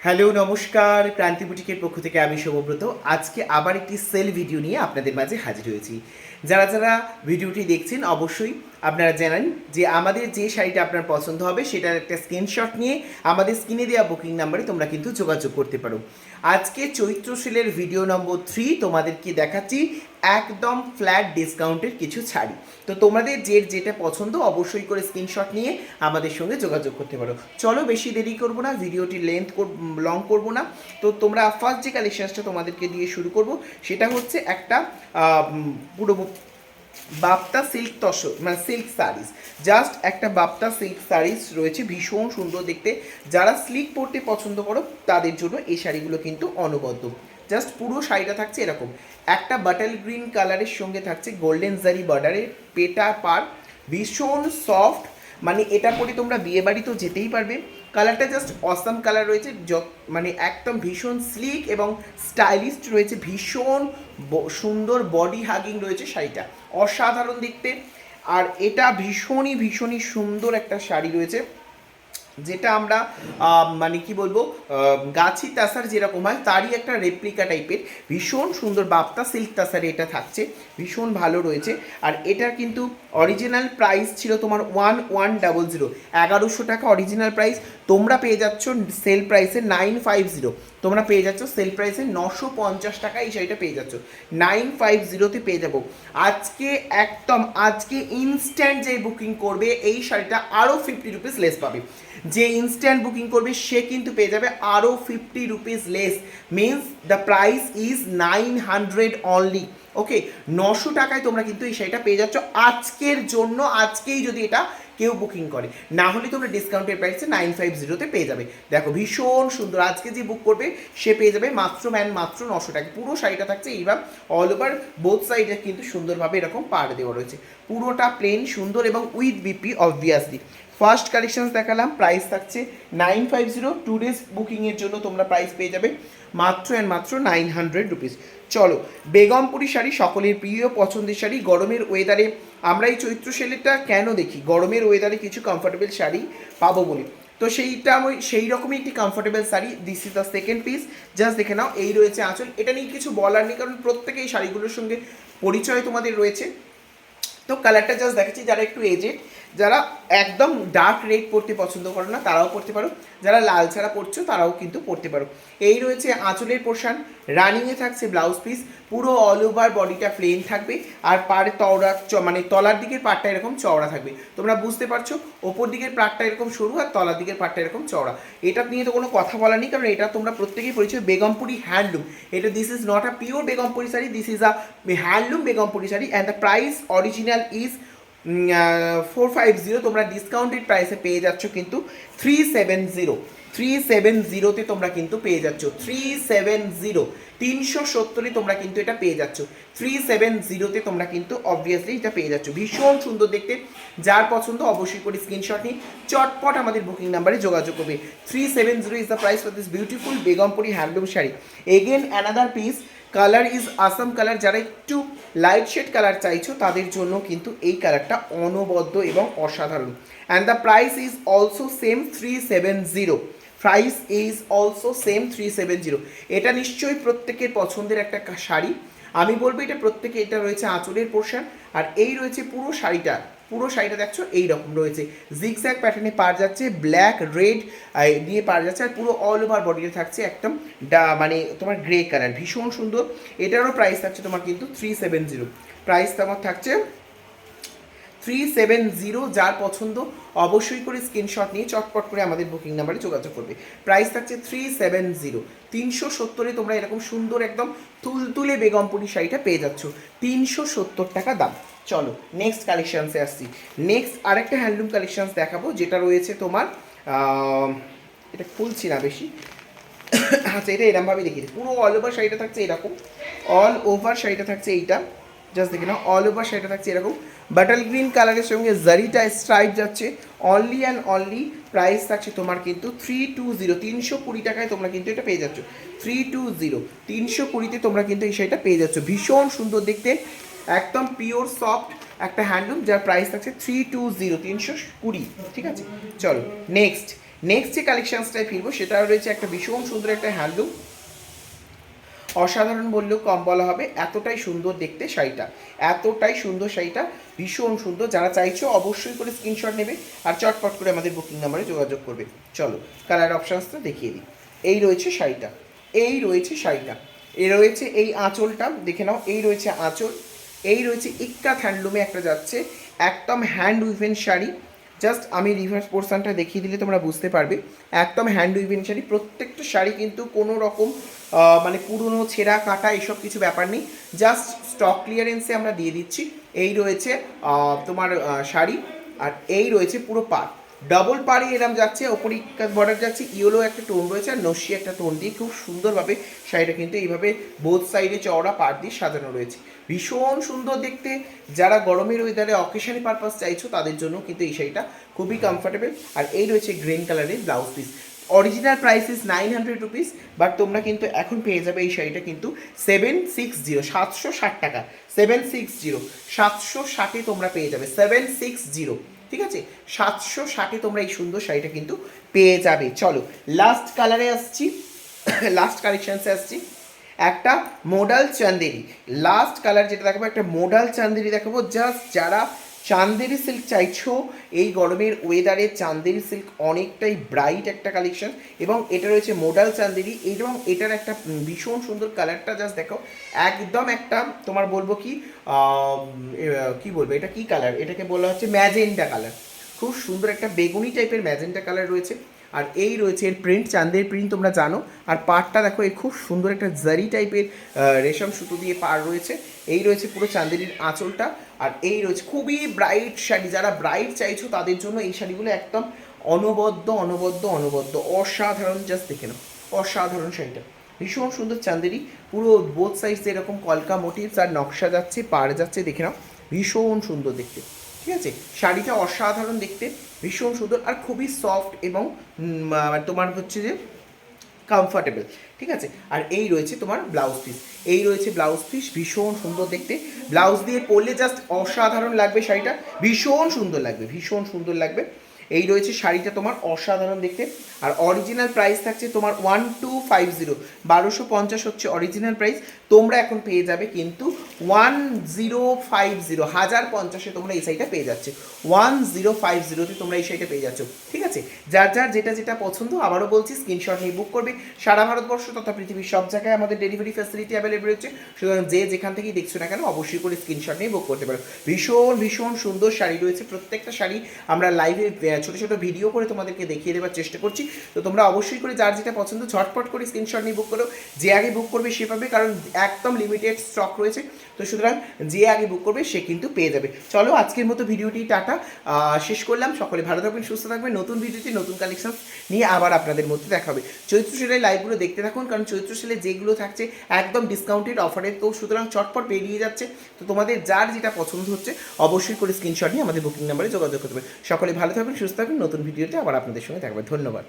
Hello নমস্কার, ক্রান্তি বুটিকের পক্ষ থেকে আমি শুভব্রত। আজকে আবার একটি সেল ভিডিও নিয়ে আপনাদের মাঝে হাজির হয়েছি। যারা যারা ভিডিওটি দেখছেন অবশ্যই আপনারা জানেন যে আমাদের যে শাড়িটা আপনার পছন্দ হবে সেটার একটা স্ক্রিনশট নিয়ে আমাদের স্ক্রিনে দেওয়া বুকিং নাম্বারে তোমরা কিন্তু যোগাযোগ করতে পারো। আজকে চৈত্র সেলের ভিডিও নম্বর 3 তোমাদেরকে দেখাচ্ছি একদম ফ্ল্যাট ডিসকাউন্টের কিছু শাড়ি। তো তোমাদের যেটা পছন্দ অবশ্যই করে স্ক্রিনশট নিয়ে আমাদের সঙ্গে যোগাযোগ করতে পারো। চলো বেশি দেরি করব না, ভিডিওটি লং করব না। তো তোমরা ফার্স্ট যে কালেকশনসটা তোমাদেরকে দিয়ে শুরু করব সেটা হচ্ছে একটা পুরো বাপ্তা সিল্ক তসর মানে সিল্ক শাড়িজ। জাস্ট একটা বাপ্তা সিল্ক শাড়িজ রয়েছে, ভীষণ সুন্দর দেখতে। যারা স্লিক পরতে পছন্দ করো তাদের জন্য এই শাড়িগুলো কিন্তু অনবদ্য। জাস্ট পুরো শাড়িটা থাকছে এরকম একটা বাটল গ্রিন কালারের সঙ্গে থাকছে গোল্ডেন জারি বর্ডারের পেটা পার, ভীষণ সফট। মানে এটা পরে তোমরা বিয়ে বাড়ি তো যেতেই পারবে। কালারটা জাস্ট অসাম কালার রয়েছে, মানে একদম ভীষণ স্লিক এবং স্টাইলিস্ট রয়েছে, ভীষণ সুন্দর বডি হাগিং রয়েছে শাড়িটা, অসাধারণ দেখতে। আর এটা ভীষণই ভীষণই সুন্দর একটা শাড়ি রয়েছে, যেটা আমরা মানে কি বলবো, গাছি তাসার যেরকম হয় তারই একটা রেপ্লিকা টাইপের ভীষণ সুন্দর বাপ্তা সিল্ক তাসারে এটা থাকছে, ভীষণ ভালো রয়েছে। আর এটার কিন্তু অরিজিনাল প্রাইস ছিল তোমার 1100, 1100 টাকা অরিজিনাল প্রাইস। তোমরা পেয়ে যাচ্ছ সেল প্রাইসে 950, তোমরা পেয়ে যাচ্ছ সেল প্রাইসে 950 টাকা এই শাড়িটা পেয়ে যাচ্ছ, 950তে পেয়ে যাবো। আজকে একদম আজকে ইনস্ট্যান্ট যে বুকিং করবে এই শাড়িটা আরও 50 রুপিস লেস পাবে। যে ইনস্ট্যান্ট বুকিং করবে সে কিন্তু পেয়ে যাবে আরও 50 rupees less, means the price is 900 only. Okay, 900 টাকায় তোমরা কিন্তু এই শাড়িটা পেয়ে যাচ্ছ আজকের জন্য। আজকেই যদি এটা কেউ বুকিং করে, না হলে তোমরা ডিসকাউন্টের প্রাইসে 950তে পেয়ে যাবে। দেখো ভীষণ সুন্দর, আজকে যে বুক করবে সে পেয়ে যাবে মাত্র 900 টাকা। পুরো শাড়িটা থাকছে এইবার অল ওভার বোথ সাইডে কিন্তু সুন্দরভাবে এরকম পাড় দেওয়া রয়েছে, পুরোটা প্লেন সুন্দর এবং with BP obviously. First collections দেখালাম, প্রাইস থাকছে 950। 2 ডেজ বুকিংয়ের জন্য তোমরা প্রাইস পেয়ে যাবে মাত্র অ্যান্ড মাত্র 900 রুপিস। চলো, বেগমপুরি শাড়ি সকলের প্রিয় পছন্দের শাড়ি। গরমের ওয়েদারে আমরা এই চৈত্র সেলেটা কেন দেখি, গরমের ওয়েদারে কিছু কমফোর্টেবল শাড়ি পাবো বলে। তো সেইটা আমি সেই রকমই একটি comfortable sari, this is the second piece. Just দেখে নাও, এই রয়েছে আঁচল। এটা নিয়ে কিছু বলার নেই, কারণ প্রত্যেকে এই শাড়িগুলোর সঙ্গে পরিচয় তোমাদের রয়েছে। তো কালারটা জাস্ট দেখাচ্ছি, যারা একটু এজেড, যারা একদম ডার্ক রেড পরতে পছন্দ করো না তারাও পরতে পারো, যারা লাল ছাড়া পরছো তারাও কিন্তু পরতে পারো। এই রয়েছে আঁচলের পোর্শন, রানিংয়ে থাকছে ব্লাউজ পিস, পুরো অল ওভার বডিটা প্লেন থাকবে। আর পাড়ে মানে তলার দিকের পাটটা এরকম চওড়া থাকবে, তোমরা বুঝতে পারছো। ওপর দিকের পাটটা এরকম সরু আর তলার দিকের পাটটা এরকম চওড়া। এটা নিয়ে তো কোনো কথা বলা নেই, কারণ এটা তোমরা প্রত্যেকেই পরিচয় বেগমপুরি হ্যান্ডলুম। এটা this is not a pure Begumpuri sari, this is a handloom Begumpuri sari. And the price original is 450। তোমরা ডিসকাউন্টেড প্রাইসে পেয়ে যাচ্ছ কিন্তু 370। 370তে তোমরা কিন্তু পেয়ে যাচ্ছ 370, 370-এ তোমরা কিন্তু এটা পেয়ে যাচ্ছ। 370তে তোমরা কিন্তু অবভিয়াসলি এটা পেয়ে যাচ্ছ, ভীষণ সুন্দর দেখতে। যার পছন্দ অবশ্যই করে স্ক্রিনশট নিয়ে চটপট আমাদের বুকিং নাম্বারে যোগাযোগ করবে। 370 is the price for this beautiful Begumpuri handloom sari. Again another piece, colour is Assam colour. যারা একটু লাইট শেড কালার চাইছো তাদের জন্য কিন্তু এই কালারটা অনবদ্য এবং অসাধারণ। And the price is also same 370। Price is also same 370। এটা নিশ্চয়ই প্রত্যেকের পছন্দের একটা শাড়ি। আমি বলবো এটা প্রত্যেকে, এটা রয়েছে আঁচলের পোর্শন, আর এই রয়েছে পুরো শাড়িটা। পুরো শাড়িটা দেখছো এইরকম রয়েছে, জিগজ্যাগ প্যাটার্নে পার যাচ্ছে, ব্ল্যাক রেড দিয়ে পার যাচ্ছে, আর পুরো অল ওভার বডিতে থাকছে একদম মানে তোমার গ্রে কালার, ভীষণ সুন্দর। এটারও প্রাইস থাকছে তোমার কিন্তু 370। প্রাইস তোমার থাকছে 370। যার পছন্দ অবশ্যই করে স্ক্রিনশট নিয়ে চটপট করে আমাদের বুকিং নাম্বারে যোগাযোগ করবে। প্রাইস থাকছে 370। 370-এ তোমরা এরকম সুন্দর একদম তুলতুলে বেগমপুরি শাড়িটা পেয়ে যাচ্ছ, 370 টাকা দাম। চলো নেক্সট কালেকশানসে আসছি। নেক্সট আরেকটা হ্যান্ডলুম কালেকশানস দেখাবো, যেটা রয়েছে তোমার এটা খুলছি না বেশি। আচ্ছা, এটা এরকমভাবেই দেখিয়ে দিই। পুরো অল ওভার শাড়িটা থাকছে এরকম, অল ওভার শাড়িটা থাকছে এইটা, জাস্ট দেখে নাও। অল ওভার শাড়িটা থাকছে এরকম বাটল গ্রিন কালারের সঙ্গে জারিটা স্ট্রাইপ যাচ্ছে। অনলি অ্যান্ড অনলি প্রাইস থাকছে তোমার কিন্তু 320। 320 টাকায় তোমরা কিন্তু এটা পেয়ে যাচ্ছ, 320। 320-তে তোমরা কিন্তু এই শাড়িটা পেয়ে যাচ্ছ, ভীষণ সুন্দর দেখতে, একদম পিওর সফট একটা হ্যান্ডলুম, যার প্রাইস থাকছে 320, 320। ঠিক আছে, চলো নেক্সট। নেক্সট যে কালেকশানসটায় ফিরবো সেটা রয়েছে একটা ভীষণ সুন্দর একটা হ্যান্ডলুম, অসাধারণ বললেও কম বলা হবে, এতটাই সুন্দর দেখতে শাড়িটা, এতটাই সুন্দর শাড়িটা, ভীষণ সুন্দর। যারা চাইছো অবশ্যই করে স্ক্রিনশট নেবে আর চটপট করে আমাদের বুকিং নাম্বারে যোগাযোগ করবে। চলো কালার অপশানসটা দেখিয়ে দিই। এই রয়েছে শাড়িটা, এই রয়েছে শাড়িটা, এই রয়েছে এই আঁচলটা দেখে নাও, এই রয়েছে আঁচল, এই রয়েছে ইক্কাত হ্যান্ডলুমে একটা যাচ্ছে একদম হ্যান্ড উইভেন শাড়ি। জাস্ট আমি রিভার্স পোর্শনটা দেখিয়ে দিলে তোমরা বুঝতে পারবে, একদম হ্যান্ড উইভেন শাড়ি। প্রত্যেকটা শাড়ি কিন্তু কোনো রকম মানে পুরনো ছেঁড়া কাটা এসব কিছু ব্যাপার নেই, জাস্ট স্টক ক্লিয়ারেন্সে আমরা দিয়ে দিচ্ছি। এই রয়েছে তোমার শাড়ি, আর এই রয়েছে পুরো পাড়, ডবল পাড়ে এরম যাচ্ছে, ওপরে বর্ডার যাচ্ছে, ইয়েলো একটা টোন রয়েছে আর নস্যি একটা টোন দিয়ে খুব সুন্দরভাবে শাড়িটা কিন্তু এইভাবে বোথ সাইডে চওড়া পাড় দিয়ে সাজানো রয়েছে, ভীষণ সুন্দর দেখতে। যারা গরমের ওয়েদারে অকেশনারি পারপাস চাইছো তাদের জন্য কিন্তু এই শাড়িটা খুবই কমফোর্টেবল। আর এই রয়েছে গ্রিন কালারের blouse piece. Original price is 900 rupees, but তোমরা কিন্তু এখন পেয়ে যাবে এই শাড়িটা কিন্তু 760, 760 টাকা, 760, 760 তোমরা পেয়ে যাবে, 760, ঠিক আছে, 760 তোমরা এই সুন্দর শাড়িটা কিন্তু পেয়ে যাবে। চলো লাস্ট কালারে আসছি, লাস্ট কালেকশানসে আসছি, একটা মোডাল চান্দেরি। লাস্ট কালার যেটা দেখাবো একটা মোডাল চান্দেরি দেখাবো। জাস্ট যারা চান্দেরি সিল্ক চাইছো এই গরমের ওয়েদারে, চান্দেরি সিল্ক অনেকটাই ব্রাইট একটা কালেকশন, এবং এটা রয়েছে মোডাল চান্দেরি, এবং এটার একটা ভীষণ সুন্দর কালারটা জাস্ট দেখো, একদম একটা তোমার বলবো কি কি বলবো, এটা কি কালার, এটাকে বলা হচ্ছে ম্যাজেন্টা কালার, খুব সুন্দর একটা বেগুনি টাইপের ম্যাজেন্টা কালার রয়েছে। আর এই রয়েছে এর প্রিন্ট, চাঁদের প্রিন্ট তোমরা জানো, আর পাড়টা দেখো এই খুব সুন্দর একটা জারি টাইপের রেশম সুতো দিয়ে পাড় রয়েছে। এই রয়েছে পুরো চাঁদেরির আঁচলটা, আর এই রয়েছে খুবই ব্রাইট শাড়ি, যারা ব্রাইট চাইছো তাদের জন্য এই শাড়িগুলো একদম অনবদ্য অনবদ্য অনবদ্য অসাধারণ, জাস্ট দেখে নাও, অসাধারণ শাড়িটা, ভীষণ সুন্দর চাঁদেরি, পুরো বোথ সাইডস এরকম কলকা মোটিভস আর নকশা যাচ্ছে, পাড় যাচ্ছে, দেখে নাও, ভীষণ সুন্দর দেখতে, ঠিক আছে। শাড়িটা অসাধারণ দেখতে, ভীষণ সুন্দর আর খুবই সফট এবং তোমার হচ্ছে যে কমফর্টেবল, ঠিক আছে। আর এই রয়েছে তোমার ব্লাউজ পিস, এই রয়েছে ব্লাউজ পিস, ভীষণ সুন্দর দেখতে, ব্লাউজ দিয়ে পরলে জাস্ট অসাধারণ লাগবে শাড়িটা, ভীষণ সুন্দর লাগবে, ভীষণ সুন্দর লাগবে। এই রয়েছে শাড়িটা তোমার অসাধারণ দেখতে, আর অরিজিনাল প্রাইস থাকছে তোমার 1250, 1250 হচ্ছে অরিজিনাল প্রাইস, তোমরা এখন পেয়ে যাবে কিন্তু 1050, 1050 তোমরা এই শাড়িটা পেয়ে যাচ্ছে, 1050 তোমরা এই শাড়িটা পেয়ে যাচ্ছ, ঠিক আছে। যার যার যেটা যেটা পছন্দ আবারও বলছি স্ক্রিনশট নিয়ে বুক করবে। সারা ভারতবর্ষ তথা পৃথিবীর সব জায়গায় আমাদের ডেলিভারি ফ্যাসিলিটি অ্যাভেলেবল রয়েছে, সুতরাং যে যেখান থেকেই দেখছো না কেন অবশ্যই করে স্ক্রিনশট নিয়ে বুক করতে পারো। ভীষণ ভীষণ সুন্দর শাড়ি রয়েছে, প্রত্যেকটা শাড়ি আমরা লাইভে ছোটো ছোটো ভিডিও করে তোমাদেরকে দেখিয়ে দেওয়ার চেষ্টা করছি, তো তোমরা অবশ্যই করে যার যেটা পছন্দ ঝটপট করে স্ক্রিনশট নিয়ে বুক করো, যে আগে বুক করবে সে পাবে, কারণ একদম লিমিটেড স্টক রয়েছে, তো সুতরাং যে আগে বুক করবে সে কিন্তু পেয়ে যাবে। চলো আজকের মতো ভিডিওটি টাটা শেষ করলাম, সকলে ভালো থাকবেন, সুস্থ থাকবেন, নতুন ভিডিওতে নতুন কালেকশন নিয়ে আবার আপনাদের মধ্যে দেখা হবে। চৈত্র সেলের লাইভগুলো দেখতে থাকুন, কারণ চৈত্র সেলে যেগুলো থাকছে একদম ডিসকাউন্টেড অফারে, তো সুতরাং চটপট বেরিয়ে যাচ্ছে, তো তোমাদের যার যেটা পছন্দ হচ্ছে অবশ্যই করে স্ক্রিনশট নিয়ে আমাদের বুকিং নাম্বারে যোগাযোগ করতে হবে। সকলে ভালো থাকবেন, সুস্থ থাকবেন, নতুন ভিডিওতে আবার আপনাদের সঙ্গে থাকবে, ধন্যবাদ।